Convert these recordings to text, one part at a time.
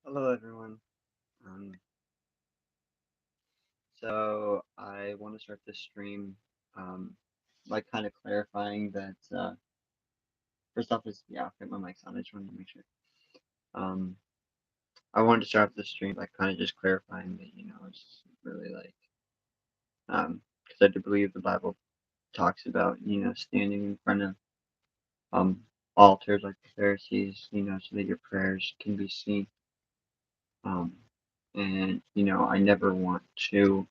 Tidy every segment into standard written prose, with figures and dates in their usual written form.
Hello, everyone. Um, so I want to start this stream, um, like kind of clarifying that first off is yeah, okay, my mic's on. I just wanted to make sure. Um, I wanted to start off the stream like kind of just clarifying that it's really like because I do believe the Bible talks about standing in front of um altars like the Pharisees, so that your prayers can be seen. Um, and I never want to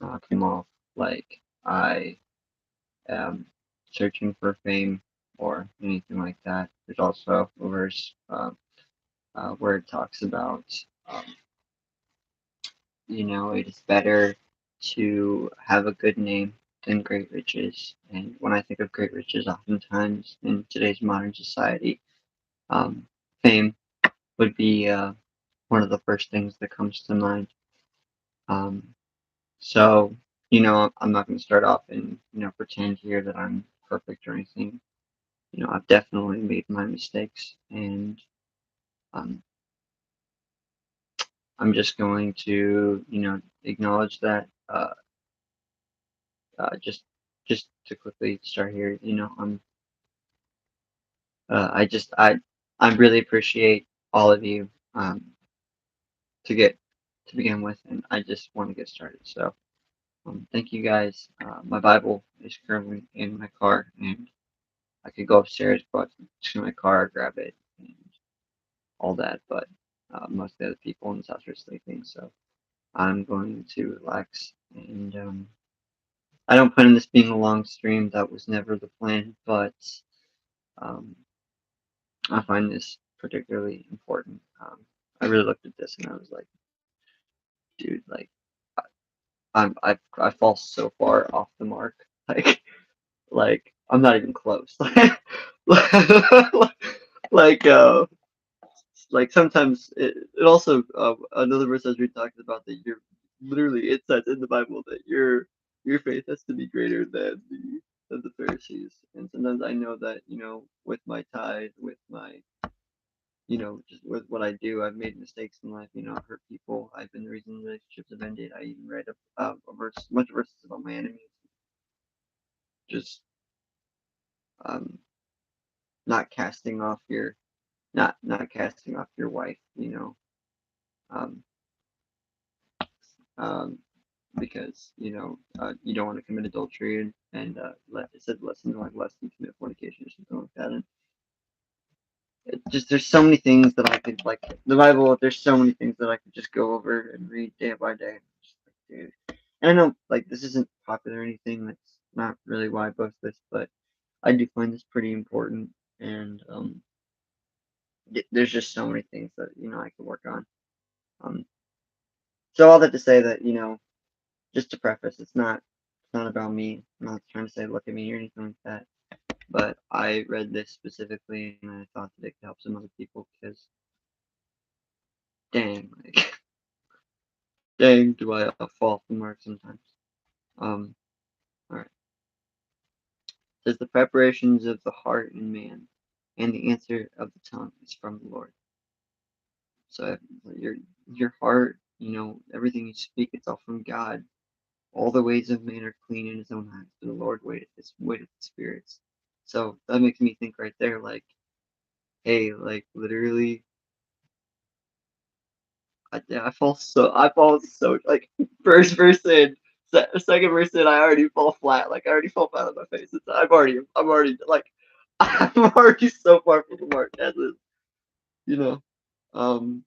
come off like I um, searching for fame or anything like that. There's also a verse where it talks about, um, it is better to have a good name than great riches. And when I think of great riches, oftentimes in today's modern society, um, fame would be one of the first things that comes to mind. Um, so, I'm not going to start off and, pretend here that I'm perfect or anything. I've definitely made my mistakes, and um, I'm just going to, acknowledge that. Just to quickly start here, I just, I really appreciate all of you to get to begin with, and I just want to get started. So, thank you guys. My Bible is currently in my car, and I could go upstairs, but to my car, grab it, and all that. But most of the other people in this house are sleeping, so I'm going to relax. And I don't plan on this being a long stream. That was never the plan, but um, I find this particularly important. I really looked at this and I was like, dude, like I fall so far off the mark. Like I'm not even close. like uh, like sometimes it also another verse I was reading talks about that you're literally it says in the Bible that your faith has to be greater than the Pharisees. And sometimes I know that with my tithe, with my just with what I do, I've made mistakes in life. I've hurt people. I've been the reason relationships have ended. I even read a bunch of verses about my enemies. Just um not casting off your not casting off your wife. Um, um, because you don't want to commit adultery and it said less like less than commit fornication or something like that. And it just there's so many things that I could like the Bible. There's so many things that I could just go over and read day by day. Just like, dude. And I know like this isn't popular or anything. That's not really why I post this, but I do find this pretty important. And there's just so many things that I could work on. Um, so all that to say that just to preface, it's not about me. I'm not trying to say look at me or anything like that. But I read this specifically and I thought that it could help some other people because dang, like dang, do I fall off the mark sometimes. Um, all right. It says the preparations of the heart in man, and the answer of the tongue is from the Lord. So your heart, everything you speak, it's all from God. All the ways of man are clean in his own eyes, but the Lord waiteth the spirits. So that makes me think right there, like, hey, like literally, I fall so like first verse in, second verse in, I already fall flat. Like I already fall flat on my face. I'm already like, I'm already so far from the mark as is, you know. Um,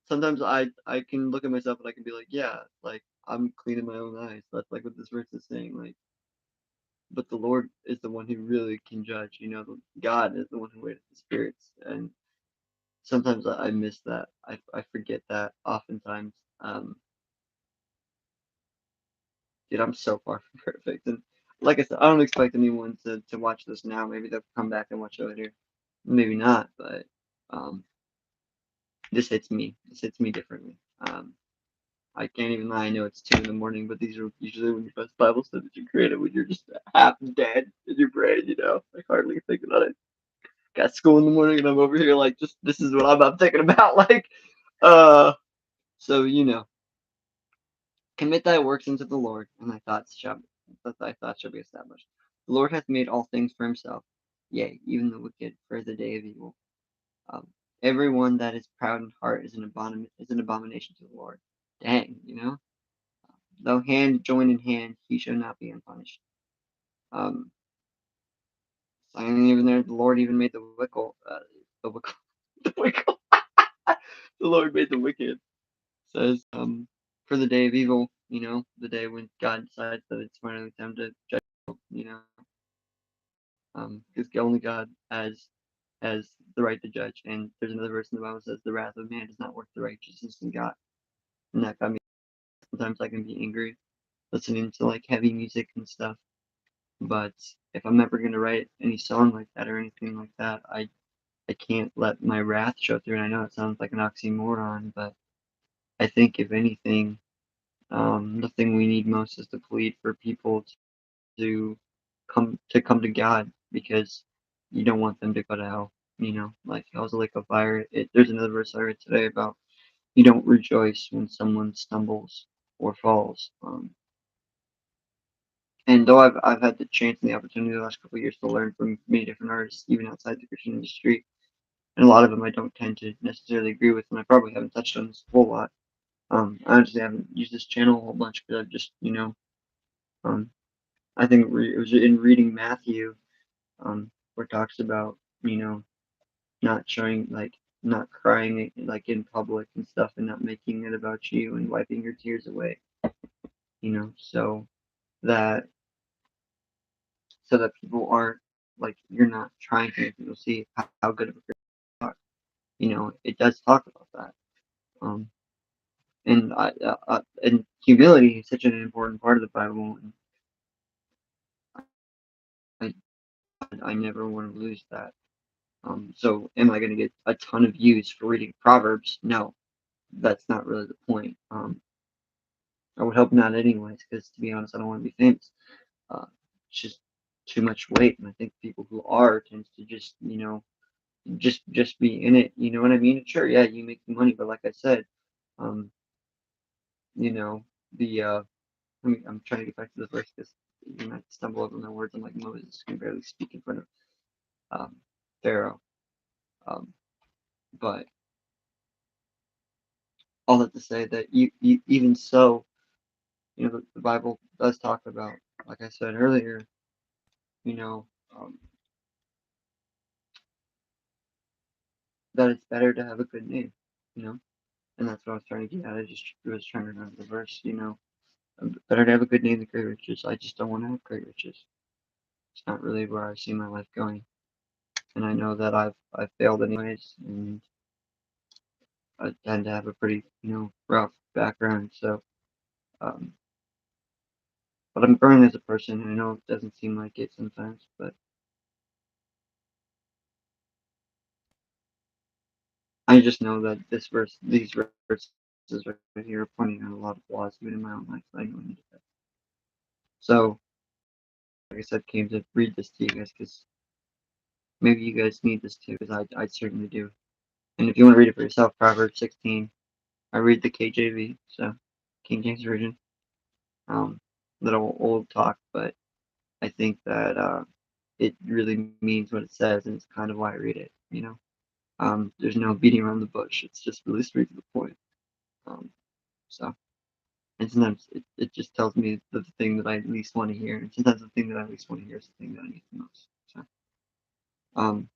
sometimes I can look at myself and I can be like, yeah, like I'm clean in my own eyes. That's like what this verse is saying. Like, but the Lord is the one who really can judge. God is the one who weighs the spirits, and sometimes I miss that. I forget that oftentimes. Dude, I'm so far from perfect, and like I said, I don't expect anyone to watch this now. Maybe they'll come back and watch it later. Maybe not, but um, this hits me. This hits me differently. I can't even lie. I know it's 2 in the morning, but these are usually when your best Bible studies are created when you're just half dead in your brain. Like hardly thinking on it. got school in the morning, and I'm over here like, just this is what I'm thinking about. Like, uh, so commit thy works unto the Lord, and thy thoughts shall be established. The Lord hath made all things for himself, yea, even the wicked for the day of evil. Um, everyone that is proud in heart is an abomination to the Lord. Dang, though hand join in hand, he shall not be unpunished. Um, so even there, the Lord even made the wickle, the wickle. The Lord made the wicked. Says, for the day of evil, the day when God decides that it's finally time to judge, you know, because only God has the right to judge. And there's another verse in the Bible that says, the wrath of man is not worth the righteousness in God. And that got me. Sometimes I can be angry listening to like heavy music and stuff. But if I'm ever gonna write any song like that or anything like that, I can't let my wrath show through. And I know it sounds like an oxymoron, but I think if anything, the thing we need most is to plead for people to come to God, because you don't want them to go to hell. Like hell's a lake of fire. There's another verse I read today about you don't rejoice when someone stumbles or falls. And though I've had the chance and the opportunity the last couple of years to learn from many different artists, even outside the Christian industry, and a lot of them I don't tend to necessarily agree with, and I probably haven't touched on this a whole lot. I honestly haven't used this channel a whole bunch because I've just, um, I think it was in reading Matthew, where it talks about, not showing, like, not crying, like, in public and stuff, and not making it about you and wiping your tears away, so that people aren't, like, you're not trying to make people see how good of a Christian you are. It does talk about that. Um, and humility is such an important part of the Bible, and I, I never want to lose that. So am I going to get a ton of views for reading Proverbs? No, that's not really the point. I would hope not anyways, because to be honest, I don't want to be famous. It's just too much weight, and I think people who are tends to just, just be in it. You know what I mean? Sure, yeah, you make the money, but like I said, um, you know, the I'm trying to get back to the verse because you might stumble over my words. I'm like Moses can barely speak in front of Pharaoh. Um, but all that to say that even so, the Bible does talk about, like I said earlier, you know, um, that it's better to have a good name, you know, and that's what I was trying to get at. I just was trying to remember the verse, better to have a good name than great riches. I just don't want to have great riches. It's not really where I see my life going, and I know that I've failed anyways, and I tend to have a pretty, rough background. So, um, but I'm growing as a person, and I know it doesn't seem like it sometimes, but I just know that these verses right here are pointing out a lot of flaws even in my own life that I know I need to fix. So, like I said, came to read this to you guys because maybe you guys need this too, because I certainly do. And if you want to read it for yourself, Proverbs 16. I read the KJV, so King James Version. Um, little old talk, but I think that it really means what it says, and it's kind of why I read it. There's no beating around the bush. It's just really straight to the point. Um, so, and sometimes it just tells me the thing that I least want to hear, and sometimes the thing that I least want to hear is the thing that I need the most. So, um,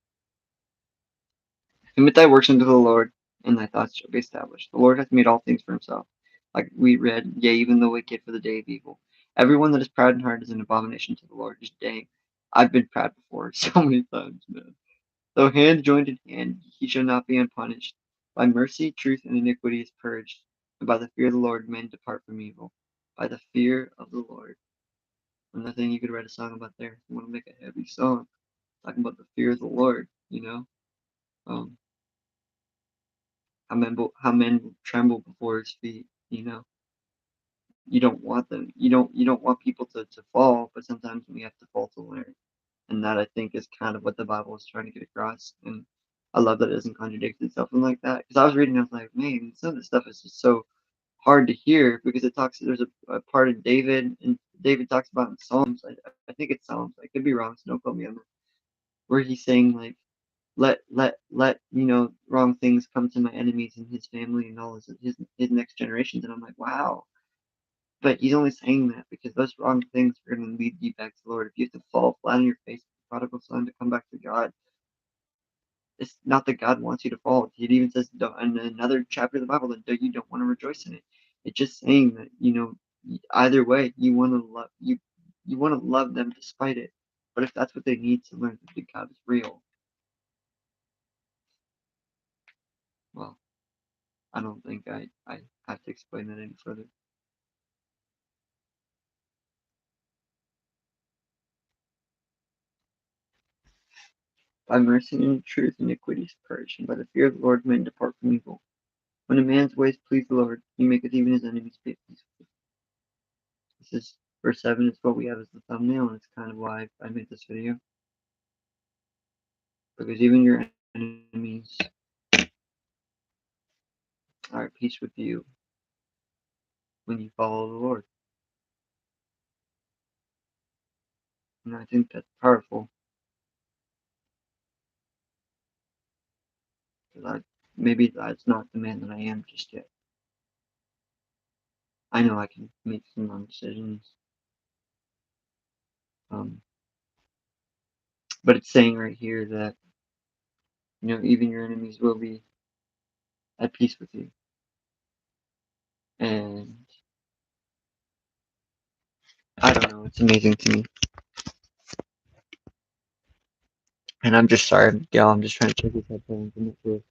commit thy works unto the Lord, and thy thoughts shall be established. The Lord hath made all things for himself. Like we read, yea, even the wicked for the day of evil. Everyone that is proud in heart is an abomination to the Lord. Just dang. I've been proud before so many times, man. Though hand joined in hand, he shall not be unpunished. By mercy, truth, and iniquity is purged, and by the fear of the Lord men depart from evil. By the fear of the Lord. Another thing you could write a song about there. If you want to make a heavy song, talking about the fear of the Lord, Um, how men tremble before his feet. You don't want them. You don't want people to fall, but sometimes we have to fall to learn. And that I think is kind of what the Bible is trying to get across. And I love that it doesn't contradict itself and like that. Because I was reading, I was like, man, some of this stuff is just so hard to hear because it talks. There's a part of David, and David talks about in Psalms. I think it's Psalms. I could be wrong, so don't quote me on that. Where he's saying like, let wrong things come to my enemies and his family and all his next generations. And I'm like, wow. But he's only saying that because those wrong things are going to lead you back to the Lord. If you have to fall flat on your face, the prodigal son, to come back to God, it's not that God wants you to fall. It even says in another chapter of the Bible that you don't want to rejoice in it. It's just saying that either way you want to love them despite it. But if that's what they need to learn that God is real, well, I don't think I have to explain that any further. By mercy and truth iniquity is purged, and by the fear of the Lord men depart from evil. When a man's ways please the Lord, he maketh even his enemies be at peace. This is verse 7 is what we have as the thumbnail, and it's kind of why I made this video. Because even your enemies are at peace with you when you follow the Lord. And I think that's powerful. Because maybe that's not the man that I am just yet. I know I can make some wrong decisions. Um, but it's saying right here that, even your enemies will be at peace with you. And I don't know, it's amazing to me. And I'm just sorry, y'all, I'm just trying to check these headphones. I'm not sure